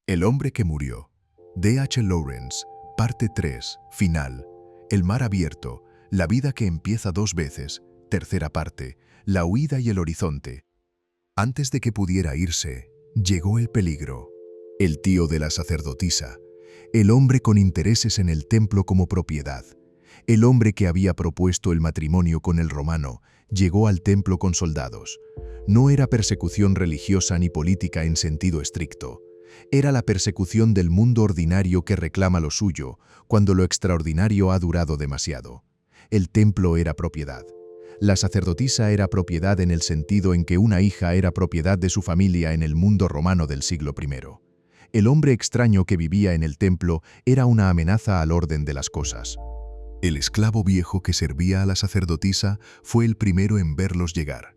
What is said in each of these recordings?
El hombre que murió. D. H. Lawrence, parte 3, final. El mar abierto, la vida que empieza dos veces, tercera parte, la huida y el horizonte. Antes de que pudiera irse, llegó el peligro. El tío de la sacerdotisa, el hombre con intereses en el templo como propiedad, el hombre que había propuesto el matrimonio con el romano, llegó al templo con soldados. No era persecución religiosa ni política en sentido estricto. Era la persecución del mundo ordinario que reclama lo suyo, cuando lo extraordinario ha durado demasiado. El templo era propiedad. La sacerdotisa era propiedad en el sentido en que una hija era propiedad de su familia en el mundo romano del siglo I. El hombre extraño que vivía en el templo era una amenaza al orden de las cosas. El esclavo viejo que servía a la sacerdotisa fue el primero en verlos llegar.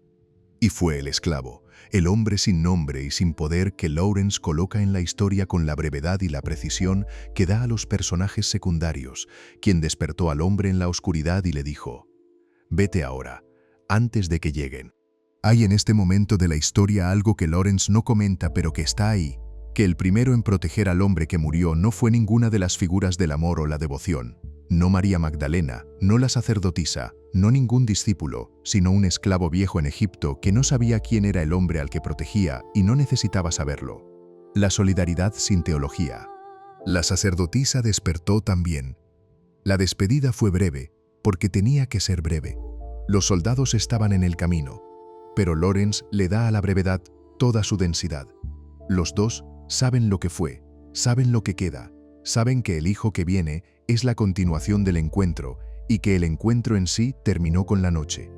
Y fue el esclavo, el hombre sin nombre y sin poder que Lawrence coloca en la historia con la brevedad y la precisión que da a los personajes secundarios, quien despertó al hombre en la oscuridad y le dijo: «Vete ahora, antes de que lleguen». Hay en este momento de la historia algo que Lawrence no comenta pero que está ahí, que el primero en proteger al hombre que murió no fue ninguna de las figuras del amor o la devoción, no María Magdalena, no la sacerdotisa, no ningún discípulo, sino un esclavo viejo en Egipto que no sabía quién era el hombre al que protegía y no necesitaba saberlo. La solidaridad sin teología. La sacerdotisa despertó también. La despedida fue breve, porque tenía que ser breve. Los soldados estaban en el camino, pero Lawrence le da a la brevedad toda su densidad. Los dos saben lo que fue, saben lo que queda, saben que el hijo que viene es la continuación del encuentro y que el encuentro en sí terminó con la noche.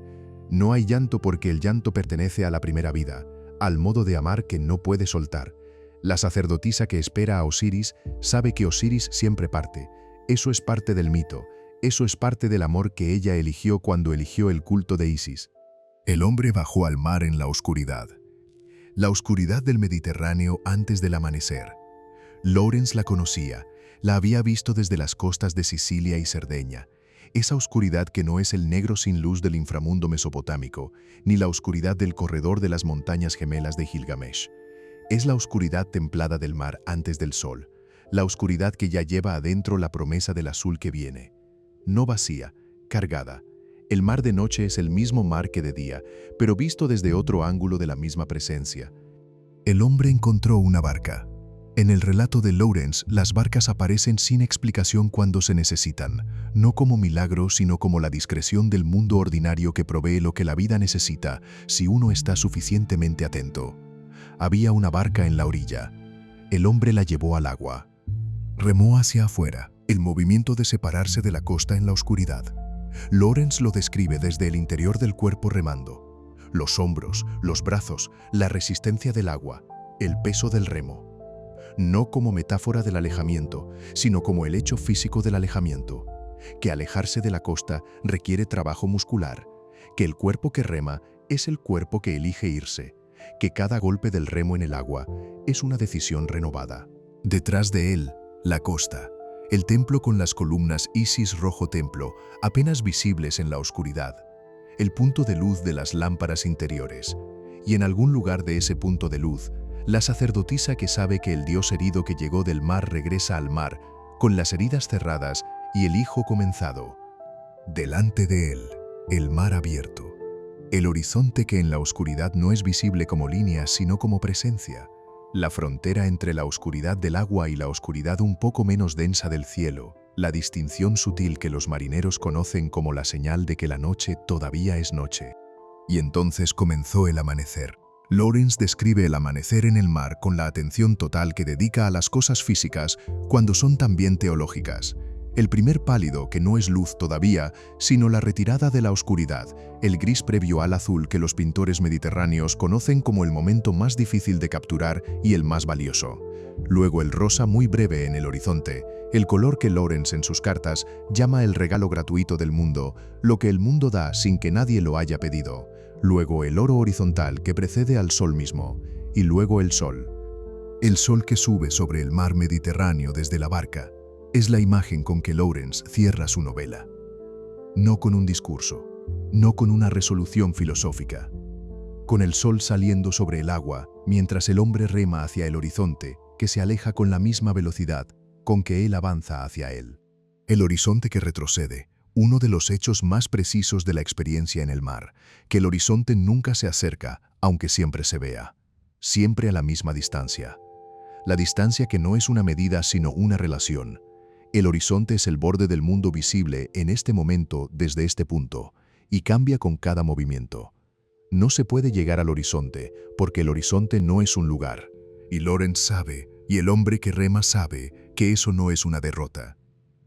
No hay llanto porque el llanto pertenece a la primera vida, al modo de amar que no puede soltar. La sacerdotisa que espera a Osiris sabe que Osiris siempre parte. Eso es parte del mito, eso es parte del amor que ella eligió cuando eligió el culto de Isis. El hombre bajó al mar en la oscuridad del Mediterráneo antes del amanecer. Lawrence la conocía, la había visto desde las costas de Sicilia y Cerdeña. Esa oscuridad que no es el negro sin luz del inframundo mesopotámico, ni la oscuridad del corredor de las montañas gemelas de Gilgamesh. Es la oscuridad templada del mar antes del sol, la oscuridad que ya lleva adentro la promesa del azul que viene. No vacía, cargada. El mar de noche es el mismo mar que de día, pero visto desde otro ángulo de la misma presencia. El hombre encontró una barca. En el relato de Lawrence, las barcas aparecen sin explicación cuando se necesitan, no como milagro, sino como la discreción del mundo ordinario que provee lo que la vida necesita si uno está suficientemente atento. Había una barca en la orilla. El hombre la llevó al agua. Remó hacia afuera, el movimiento de separarse de la costa en la oscuridad. Lawrence lo describe desde el interior del cuerpo remando. Los hombros, los brazos, la resistencia del agua, el peso del remo. No como metáfora del alejamiento, sino como el hecho físico del alejamiento, que alejarse de la costa requiere trabajo muscular, que el cuerpo que rema es el cuerpo que elige irse, que cada golpe del remo en el agua es una decisión renovada. Detrás de él, la costa, el templo con las columnas Isis rojo templo, apenas visibles en la oscuridad, el punto de luz de las lámparas interiores, y en algún lugar de ese punto de luz, la sacerdotisa que sabe que el dios herido que llegó del mar regresa al mar, con las heridas cerradas y el hijo comenzado. Delante de él, el mar abierto. El horizonte que en la oscuridad no es visible como línea, sino como presencia. La frontera entre la oscuridad del agua y la oscuridad un poco menos densa del cielo. La distinción sutil que los marineros conocen como la señal de que la noche todavía es noche. Y entonces comenzó el amanecer. Lawrence describe el amanecer en el mar con la atención total que dedica a las cosas físicas cuando son también teológicas. El primer pálido que no es luz todavía, sino la retirada de la oscuridad, el gris previo al azul que los pintores mediterráneos conocen como el momento más difícil de capturar y el más valioso. Luego el rosa muy breve en el horizonte, el color que Lawrence en sus cartas llama el regalo gratuito del mundo, lo que el mundo da sin que nadie lo haya pedido. Luego el oro horizontal que precede al sol mismo, y luego el sol. El sol que sube sobre el mar Mediterráneo desde la barca es la imagen con que Lawrence cierra su novela. No con un discurso, no con una resolución filosófica. Con el sol saliendo sobre el agua, mientras el hombre rema hacia el horizonte, que se aleja con la misma velocidad con que él avanza hacia él. El horizonte que retrocede, uno de los hechos más precisos de la experiencia en el mar, que el horizonte nunca se acerca, aunque siempre se vea, siempre a la misma distancia. La distancia que no es una medida sino una relación. El horizonte es el borde del mundo visible en este momento desde este punto, y cambia con cada movimiento. No se puede llegar al horizonte, porque el horizonte no es un lugar. Y Lawrence sabe, y el hombre que rema sabe, que eso no es una derrota.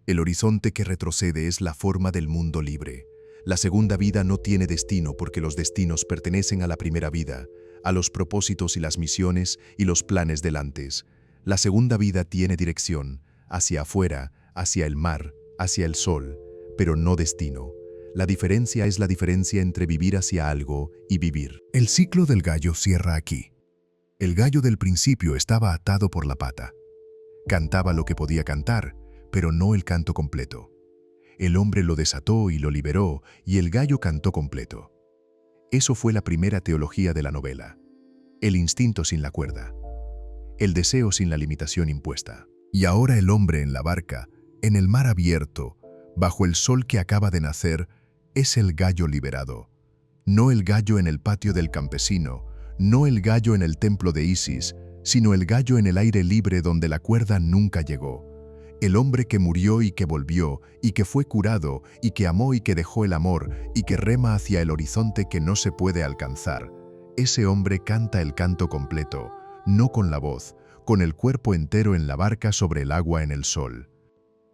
El horizonte que retrocede es la forma del mundo libre. La segunda vida no tiene destino porque los destinos pertenecen a la primera vida, a los propósitos y las misiones y los planes del antes. La segunda vida tiene dirección, hacia afuera, hacia el mar, hacia el sol, pero no destino. La diferencia es la diferencia entre vivir hacia algo y vivir. El ciclo del gallo cierra aquí. El gallo del principio estaba atado por la pata. Cantaba lo que podía cantar, pero no el canto completo. El hombre lo desató y lo liberó, y el gallo cantó completo. Eso fue la primera teología de la novela. El instinto sin la cuerda. El deseo sin la limitación impuesta. Y ahora el hombre en la barca, en el mar abierto, bajo el sol que acaba de nacer, es el gallo liberado. No el gallo en el patio del campesino, no el gallo en el templo de Isis, sino el gallo en el aire libre donde la cuerda nunca llegó. El hombre que murió y que volvió, y que fue curado, y que amó y que dejó el amor, y que rema hacia el horizonte que no se puede alcanzar. Ese hombre canta el canto completo, no con la voz, con el cuerpo entero en la barca sobre el agua en el sol.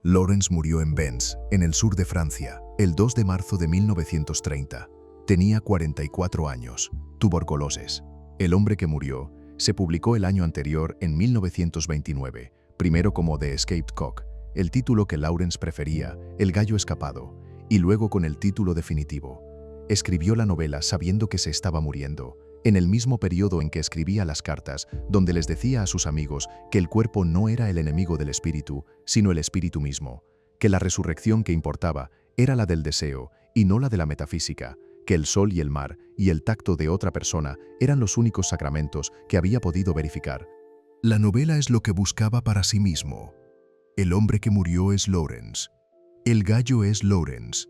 Lawrence murió en Vence, en el sur de Francia, el 2 de marzo de 1930. Tenía 44 años, tuberculosis. El hombre que murió se publicó el año anterior, en 1929, primero como The Escaped Cock, el título que Lawrence prefería, El gallo escapado, y luego con el título definitivo. Escribió la novela sabiendo que se estaba muriendo, en el mismo periodo en que escribía las cartas, donde les decía a sus amigos que el cuerpo no era el enemigo del espíritu, sino el espíritu mismo, que la resurrección que importaba era la del deseo y no la de la metafísica, que el sol y el mar y el tacto de otra persona eran los únicos sacramentos que había podido verificar. La novela es lo que buscaba para sí mismo. El hombre que murió es Lawrence. El gallo es Lawrence.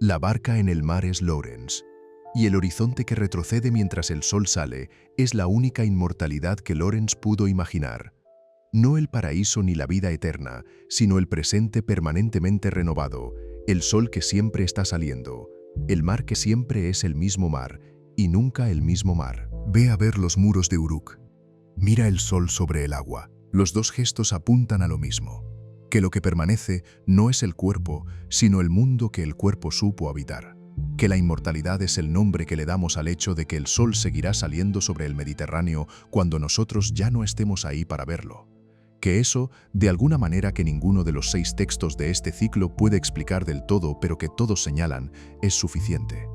La barca en el mar es Lawrence. Y el horizonte que retrocede mientras el sol sale es la única inmortalidad que Lawrence pudo imaginar. No el paraíso ni la vida eterna, sino el presente permanentemente renovado, el sol que siempre está saliendo, el mar que siempre es el mismo mar y nunca el mismo mar. Ve a ver los muros de Uruk. Mira el sol sobre el agua. Los dos gestos apuntan a lo mismo, que lo que permanece no es el cuerpo, sino el mundo que el cuerpo supo habitar. Que la inmortalidad es el nombre que le damos al hecho de que el sol seguirá saliendo sobre el Mediterráneo cuando nosotros ya no estemos ahí para verlo. Que eso, de alguna manera que ninguno de los 6 textos de este ciclo puede explicar del todo, pero que todos señalan, es suficiente.